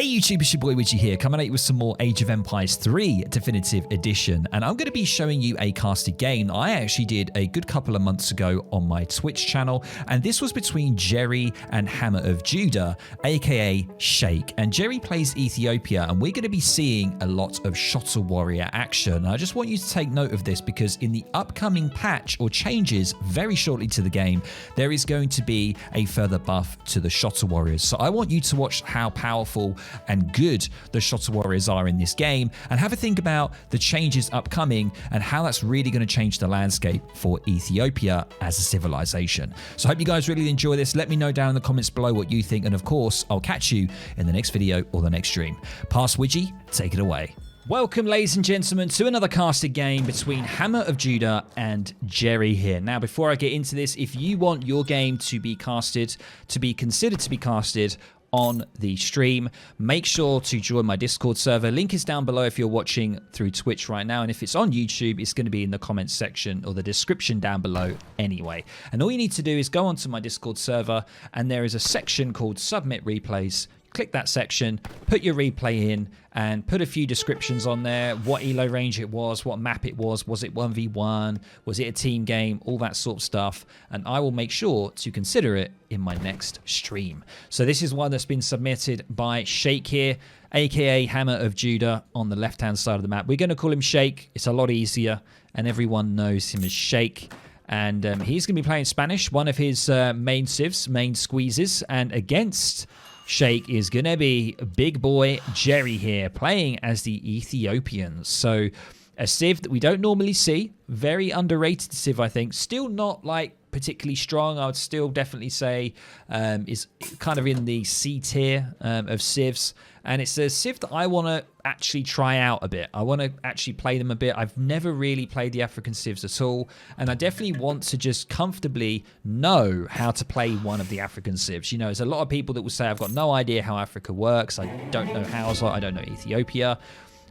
Hey YouTube, it's your boy Widgie here, coming at you with some more Age of Empires 3 Definitive Edition, and I'm going to be showing you a casted game I actually did a good couple of months ago on my Twitch channel, and this was between Jerry and Hammer of Judah, aka Sheikh. And Jerry plays Ethiopia, and we're going to be seeing a lot of Shotel Warrior action. And I just want you to take note of this because in the upcoming patch or changes very shortly to the game, there is going to be a further buff to the Shotel Warriors. So I want you to watch how powerful and good the Shotel Warriors are in this game, and have a think about the changes upcoming and how that's really going to change the landscape for Ethiopia as a civilization. So I hope you guys really enjoy this. Let me know down in the comments below what you think, and of course I'll catch you in the next video or the next stream. Past Widgie, take it away. Welcome, ladies and gentlemen, to another casted game between Hammer of Judah and Jerry here. Now, before I get into this, if you want your game to be casted, to be considered to be casted on the stream, make sure to join my Discord server. Link is down below if you're watching through Twitch right now, and if it's on YouTube, it's going to be in the comments section or the description down below anyway. And all you need to do is go onto my Discord server, and there is a section called Submit Replays. Click that section, put your replay in, and put a few descriptions on there, what elo range it was, what map it was it 1v1, was it a team game, all that sort of stuff, and I will make sure to consider it in my next stream. So this is one that's been submitted by Sheikh here, aka Hammer of Judah, on the left hand side of the map. We're going to call him Sheikh, it's a lot easier, and everyone knows him as Sheikh. And he's going to be playing Spanish, one of his main civs, main squeezes, and against Sheikh is going to be big boy Jerry here, playing as the Ethiopians. So a civ that we don't normally see, very underrated civ, I think. Still not like particularly strong. I would still definitely say is kind of in the C tier of civs. And it's a civ that I want to actually try out a bit. I want to actually play them a bit. I've never really played the African civs at all. And I definitely want to just comfortably know how to play one of the African civs. You know, there's a lot of people that will say, I've got no idea how Africa works. I don't know Hausa. I don't know Ethiopia.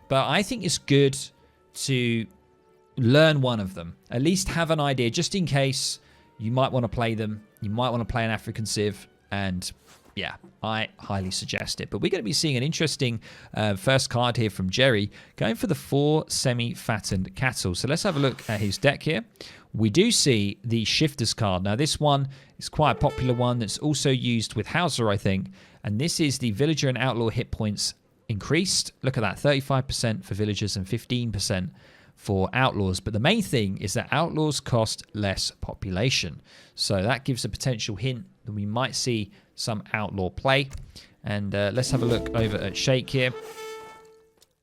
But I think it's good to learn one of them. At least have an idea, just in case you might want to play them. You might want to play an African civ. And yeah, I highly suggest it. But we're going to be seeing an interesting first card here from Jerry, going for the 4 semi-fattened cattle. So let's have a look at his deck here. We do see the Shifters card. Now this one is quite a popular one that's also used with Hausa, I think. And this is the Villager and Outlaw hit points increased. Look at that, 35% for Villagers and 15% for Outlaws. But the main thing is that Outlaws cost less population. So that gives a potential hint that we might see some Outlaw play. And let's have a look over at Sheikh here.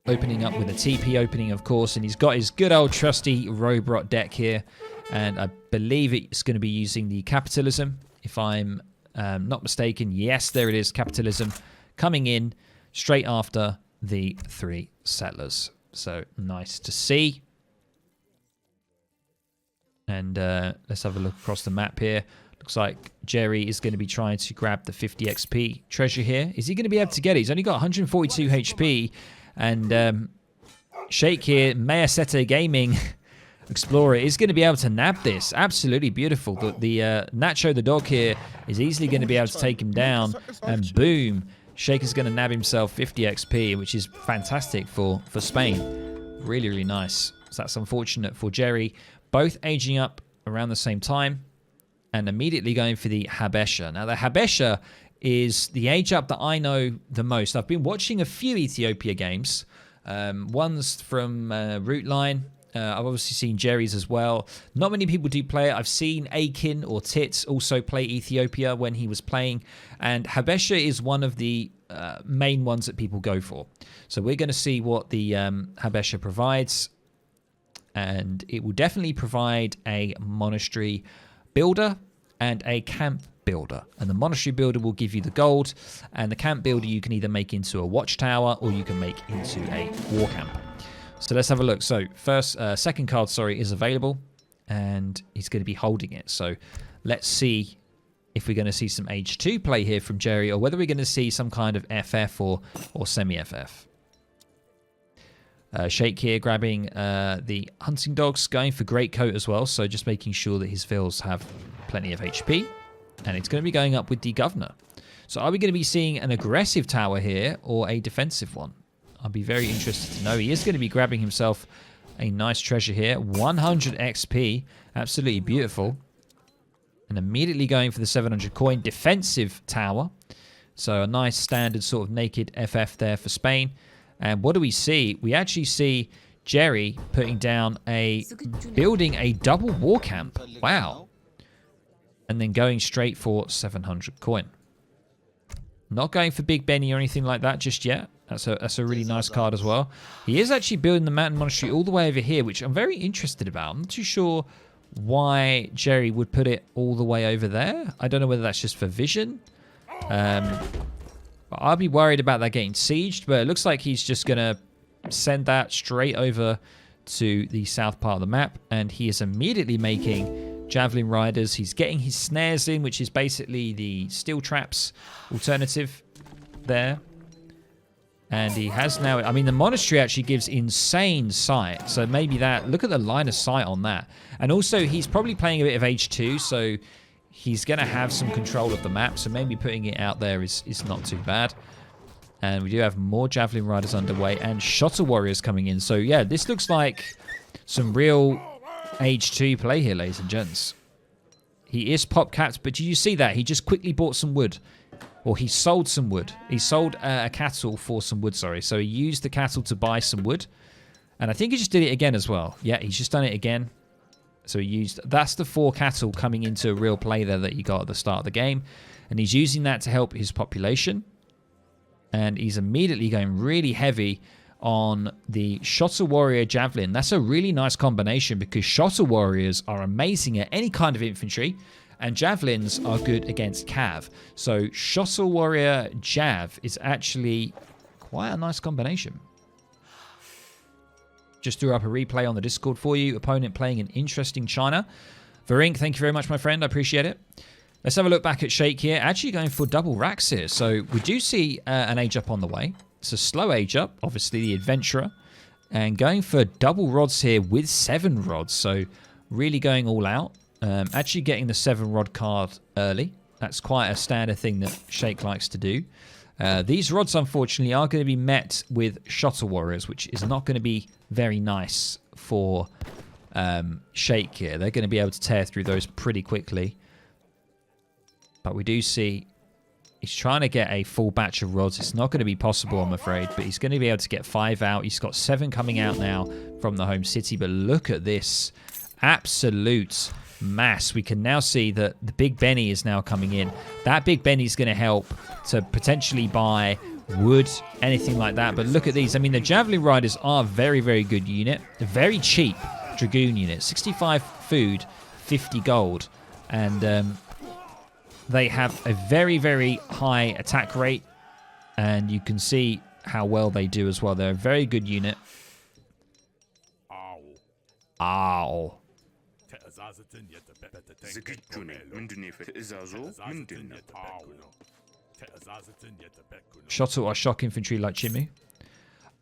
Opening up with a TP opening, of course. And he's got his good old trusty Robrot deck here. And I believe it's going to be using the Capitalism, if I'm not mistaken. Yes, there it is, Capitalism, coming in straight after the 3 settlers. So nice to see. And let's have a look across the map here. Looks like Jerry is going to be trying to grab the 50 XP treasure here. Is he going to be able to get it? He's only got 142 HP. And Sheikh here, Mayaseta Gaming Explorer, is going to be able to nab this. Absolutely beautiful. The Nacho the dog here is easily going to be able to take him down. And boom, Sheikh is going to nab himself 50 XP, which is fantastic for Spain. Really, really nice. So that's unfortunate for Jerry. Both aging up around the same time and immediately going for the Habesha. Now, the Habesha is the age up that I know the most. I've been watching a few Ethiopia games. One's from Rootline. I've obviously seen Jerry's as well. Not many people do play it. I've seen Akin or Tits also play Ethiopia when he was playing. And Habesha is one of the main ones that people go for. So we're going to see what the Habesha provides. And it will definitely provide a monastery builder and a camp builder. And the monastery builder will give you the gold. And the camp builder you can either make into a watchtower or you can make into a war camp. So let's have a look. So second card, is available. And he's going to be holding it. So let's see if we're going to see some Age 2 play here from Jerry, or whether we're going to see some kind of FF or semi-FF. Sheikh here grabbing the hunting dogs, going for great coat as well, so just making sure that his vills have plenty of HP. And it's going to be going up with the governor. So are we going to be seeing an aggressive tower here or a defensive one? I'll be very interested to know. He is going to be grabbing himself a nice treasure here. 100 XP. Absolutely beautiful. And immediately going for the 700 coin defensive tower. So a nice standard sort of naked FF there for Spain. And what do we see? We actually see Jerry building a double war camp. Wow. And then going straight for 700 coin. Not going for Big Benny or anything like that just yet. That's a really nice card as well. He is actually building the Mountain Monastery all the way over here, which I'm very interested about. I'm not too sure why Jerry would put it all the way over there. I don't know whether that's just for vision. But I'll be worried about that getting sieged, but it looks like he's just going to send that straight over to the south part of the map, and he is immediately making Javelin Riders. He's getting his snares in, which is basically the steel traps alternative there. And he has now, I mean, the monastery actually gives insane sight. So maybe that, look at the line of sight on that. And also he's probably playing a bit of H2, so he's going to have some control of the map. So maybe putting it out there is not too bad. And we do have more Javelin Riders underway and Shotel Warriors coming in. So yeah, this looks like some real H2 play here, ladies and gents. He is pop capped, but did you see that? He just quickly bought some wood. Or he sold some wood. He sold a cattle for some wood, sorry. So he used the cattle to buy some wood. And I think he just did it again as well. Yeah, he's just done it again. So he used... That's the 4 cattle coming into real play there that he got at the start of the game. And he's using that to help his population. And he's immediately going really heavy on the Shotel Warrior Javelin. That's a really nice combination because Shotel Warriors are amazing at any kind of infantry. And Javelins are good against Cav. So Shotel Warrior Jav is actually quite a nice combination. Just threw up a replay on the Discord for you. Opponent playing an interesting China. Varink, thank you very much, my friend. I appreciate it. Let's have a look back at Shake here. Actually going for double racks here. So we do see an age up on the way. It's a slow age up. Obviously the Adventurer. And going for double rods here with 7 rods. So really going all out. Actually getting the 7 rod card early. That's quite a standard thing that Shake likes to do. These rods, unfortunately, are going to be met with Shotel Warriors, which is not going to be very nice for Shake here. They're going to be able to tear through those pretty quickly. But we do see he's trying to get a full batch of rods. It's not going to be possible, I'm afraid, but he's going to be able to get 5 out. He's got 7 coming out now from the home city, but look at this absolute mass. We can now see that the Big Benny is now coming in. That Big Benny is going to help to potentially buy wood, anything like that. But look at these. I mean, the Javelin Riders are a very, very good unit. A very cheap Dragoon unit. 65 food, 50 gold. And they have a very, very high attack rate. And you can see how well they do as well. They're a very good unit. Ow. Shotel are shock infantry like Chimu.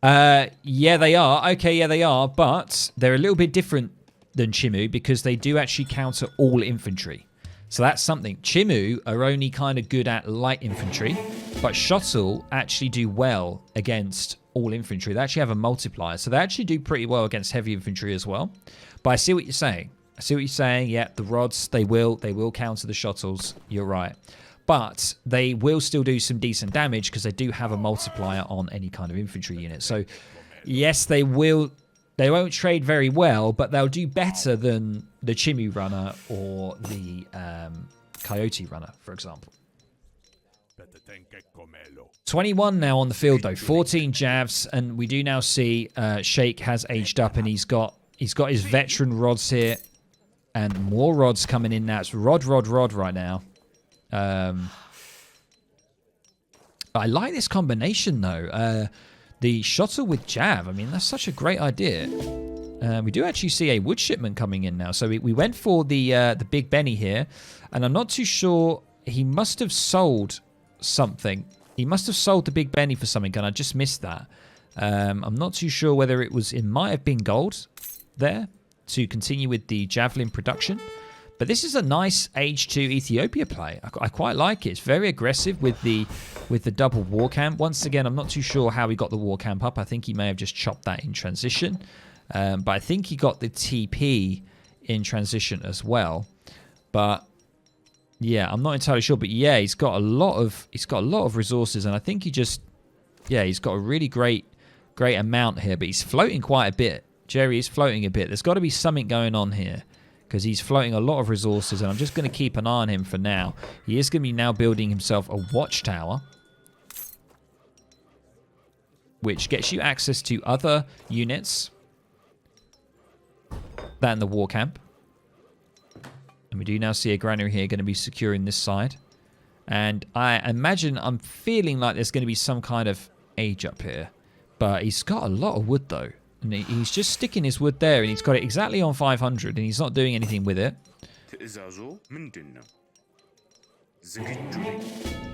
Yeah, they are. Okay, yeah, they are. But they're a little bit different than Chimu because they do actually counter all infantry. So that's something. Chimu are only kind of good at light infantry, but Shotel actually do well against all infantry. They actually have a multiplier, so they actually do pretty well against heavy infantry as well. But I see what you're saying. I see what you're saying. Yeah, the rods, they will counter the Shotels. You're right. But they will still do some decent damage because they do have a multiplier on any kind of infantry unit. So, yes, they will. They won't trade very well, but they'll do better than the Chimu runner or the Coyote runner, for example. 21 now on the field, though. 14 Javs, and we do now see Shake has aged up, and he's got his veteran rods here. And more rods coming in now. It's rod right now. I like this combination, though. The Shotel with Jav. I mean, that's such a great idea. We do actually see a wood shipment coming in now. So we went for the Big Benny here. And I'm not too sure. He must have sold something. He must have sold the Big Benny for something. And I just missed that. I'm not too sure whether it might have been gold there to continue with the Javelin production. But this is a nice Age 2 Ethiopia play. I quite like it. It's very aggressive with the double war camp. Once again, I'm not too sure how he got the war camp up. I think he may have just chopped that in transition. But I think he got the TP in transition as well. But yeah, I'm not entirely sure. But yeah, he's got a lot of resources, and I think he's got a really great amount here. But he's floating quite a bit. Jerry is floating a bit. There's got to be something going on here, because he's floating a lot of resources, and I'm just going to keep an eye on him for now. He is going to be now building himself a watchtower, which gets you access to other units than the war camp. And we do now see a granary here going to be securing this side. And I imagine, I'm feeling like there's going to be some kind of age up here. But he's got a lot of wood, though. And he's just sticking his wood there, and he's got it exactly on 500, and he's not doing anything with it.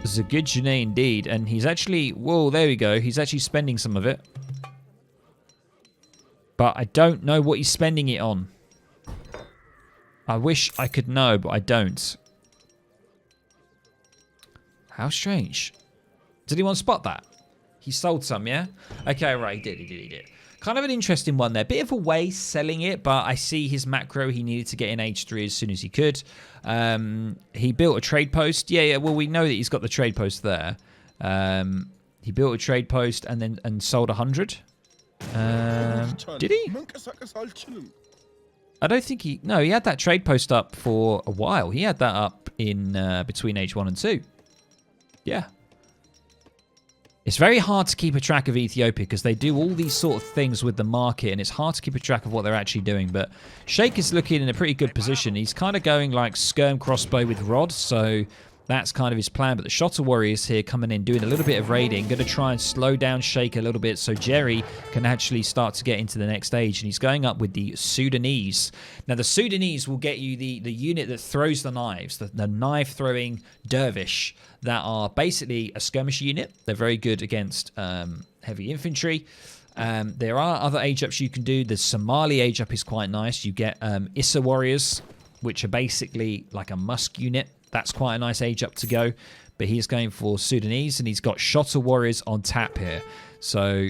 Zagidjane indeed, and he's actually... Whoa, there we go. He's actually spending some of it. But I don't know what he's spending it on. I wish I could know, but I don't. How strange. Did anyone spot that? He sold some, yeah? Okay, right, he did. Kind of an interesting one there. Bit of a waste selling it, but I see his macro. He needed to get in H3 as soon as he could. He built a trade post. Yeah, well, we know that he's got the trade post there. He built a trade post and sold 100. Did he? I don't think he... No, he had that trade post up for a while. He had that up in between H1 and 2. Yeah. It's very hard to keep a track of Ethiopia because they do all these sort of things with the market, and it's hard to keep a track of what they're actually doing. But Sheikh is looking in a pretty good position. He's kind of going like skirm crossbow with rod, so that's kind of his plan. But the Shotel Warrior is here coming in, doing a little bit of raiding, going to try and slow down Sheikh a little bit so Jerry can actually start to get into the next stage. And he's going up with the Sudanese. Now, the Sudanese will get you the unit that throws the knives, the knife-throwing dervish that are basically a skirmish unit. They're very good against heavy infantry. There are other age-ups you can do. The Somali age-up is quite nice. You get Issa Warriors, which are basically like a Musk unit. That's quite a nice age-up to go. But he's going for Sudanese, and he's got Shotel Warriors on tap here. So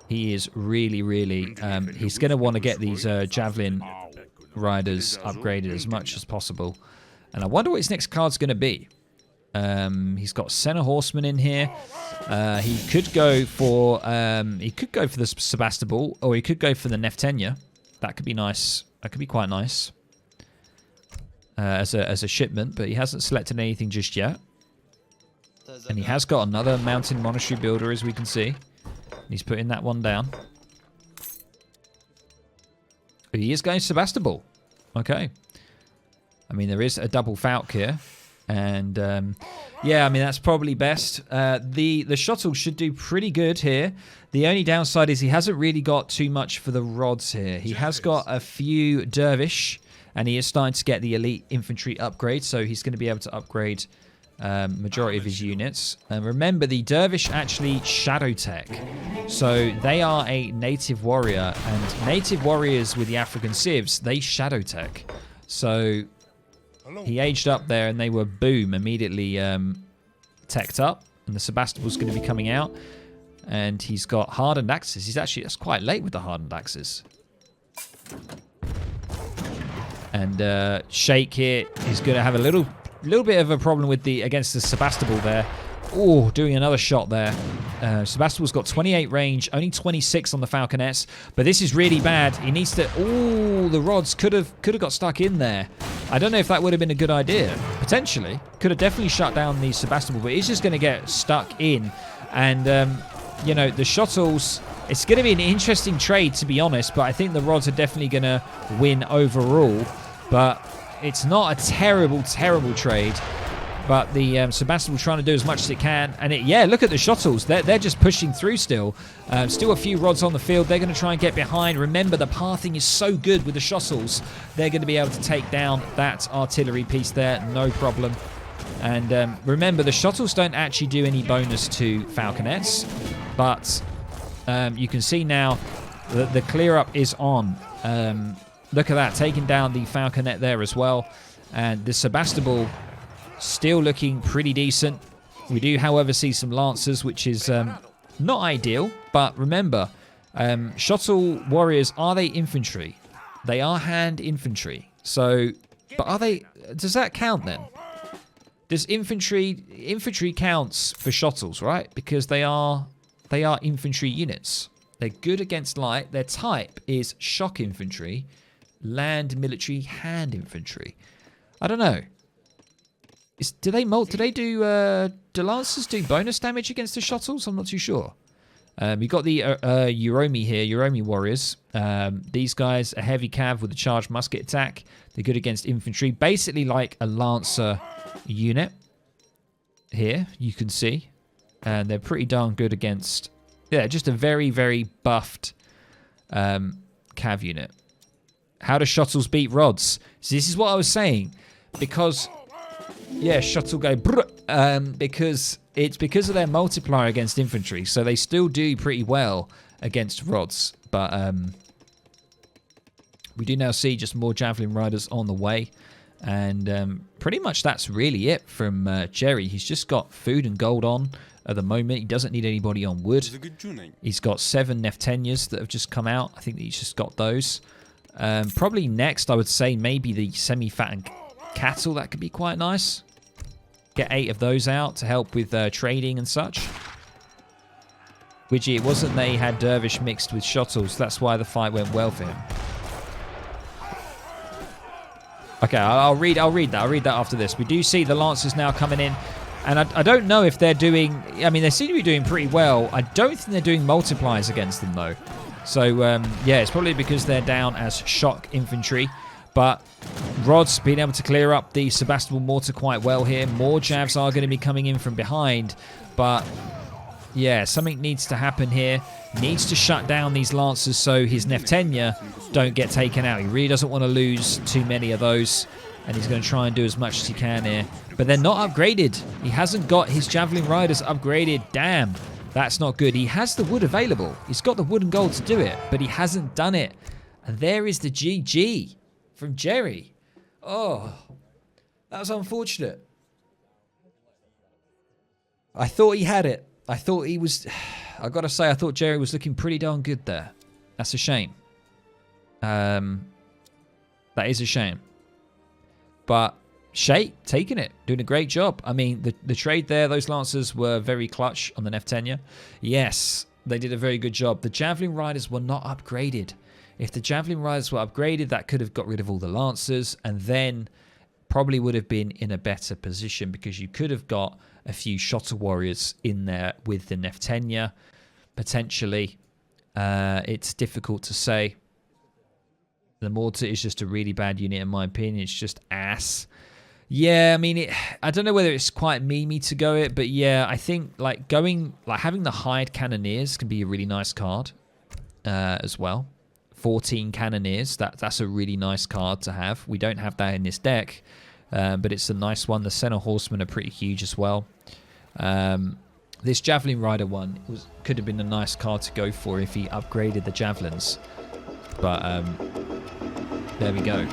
he is really, he's going to want to get these Javelin Riders upgraded as much as possible. And I wonder what his next card's going to be. He's got Senna Horseman in here. He could go for the Sebastopol, or he could go for the Neftenia. That could be nice. That could be quite nice as a shipment, but he hasn't selected anything just yet. And he has got another Mountain Monastery Builder, as we can see. He's putting that one down. He is going Sebastopol. Okay. I mean, there is a double Falk here. And, yeah, I mean, that's probably best. The Shotel should do pretty good here. The only downside is he hasn't really got too much for the rods here. He has got a few Dervish, and he is starting to get the elite infantry upgrade, so he's going to be able to upgrade majority of his units. And remember, the Dervish actually shadow tech. So they are a native warrior, and native warriors with the African civs, they shadow tech. So he aged up there, and they were, boom, immediately teched up. And the Sebastopol's going to be coming out. And he's got hardened axes. That's quite late with the hardened axes. And Sheikh here is going to have a little bit of a problem with against the Sebastopol there. Oh, doing another shot there. Sebastopol's got 28 range, only 26 on the Falconets. But this is really bad. He needs to... Oh, the rods could have got stuck in there. I don't know if that would have been a good idea. Potentially. Could have definitely shut down the Sebastopol, but he's just going to get stuck in. And, you know, the Shotels... It's going to be an interesting trade, to be honest, but I think the rods are definitely going to win overall. But it's not a terrible, terrible trade. But the Sebastopol trying to do as much as it can. And yeah, look at the Shotels. They're just pushing through still. Still a few rods on the field. They're going to try and get behind. Remember, the pathing is so good with the Shotels. They're going to be able to take down that artillery piece there. No problem. And remember, the Shotels don't actually do any bonus to Falconets. But you can see now that the clear up is on. Look at that, taking down the Falconet there as well. And the Sebastopol still looking pretty decent. We do, however, see some Lancers, which is not ideal. But remember, Shotel Warriors, are they infantry? They are hand infantry. So, but are they... Does that count then? Does infantry counts for Shotels, right? Because they are infantry units. They're good against light. Their type is shock infantry, land military, hand infantry. I don't know. Do Lancers do bonus damage against the Shotels? I'm not too sure. We've got the Uromi here, Uromi Warriors. These guys are heavy cav with a charged musket attack. They're good against infantry. Basically like a Lancer unit. Here, you can see. And they're pretty darn good against... Yeah, just a very, very buffed cav unit. How do Shotels beat rods? So this is what I was saying. Because... Yeah, Shotel go because it's because of their multiplier against infantry, so they still do pretty well against rods. But we do now see just more javelin riders on the way, and pretty much that's really it from Jerry. He's just got food and gold on at the moment. He doesn't need anybody on wood. He's got 7 Neftenias that have just come out. I think that he's just got those. Probably next, I would say maybe the semi-fattened cattle. That could be quite nice. Get 8 of those out to help with trading and such. Widgie, it wasn't they had Dervish mixed with Shotels. That's why the fight went well for him. Okay, I'll read that after this. We do see the Lancers now coming in. And I don't know if they're doing... I mean, they seem to be doing pretty well. I don't think they're doing multipliers against them, though. So, yeah, it's probably because they're down as shock infantry. But Rod's been able to clear up the Sebastopol mortar quite well here. More javs are going to be coming in from behind. But, yeah, something needs to happen here. Needs to shut down these Lancers so his Neftenia don't get taken out. He really doesn't want to lose too many of those. And he's going to try and do as much as he can here. But they're not upgraded. He hasn't got his Javelin Riders upgraded. Damn, that's not good. He has the wood available. He's got the wood and gold to do it. But he hasn't done it. And there is the GG. From Jerry. Oh, that was unfortunate. I thought he had it. I thought he was... I got to say, I thought Jerry was looking pretty darn good there. That's a shame. That is a shame. But Shay, taking it. Doing a great job. I mean, the trade there, those Lancers were very clutch on the Neftenia. Yes, they did a very good job. The Javelin Riders were not upgraded. If the Javelin Riders were upgraded, that could have got rid of all the Lancers and then probably would have been in a better position because you could have got a few Shotel Warriors in there with the Neftenia, potentially. It's difficult to say. The mortar is just a really bad unit in my opinion. It's just ass. Yeah, I mean, I don't know whether it's quite memey to go it, but yeah, I think having the Hired Cannoneers can be a really nice card as well. 14 Cannoneers, that's a really nice card to have. We don't have that in this deck, but it's a nice one. The Center Horsemen are pretty huge as well. This Javelin Rider one could have been a nice card to go for if he upgraded the Javelins. But there we go.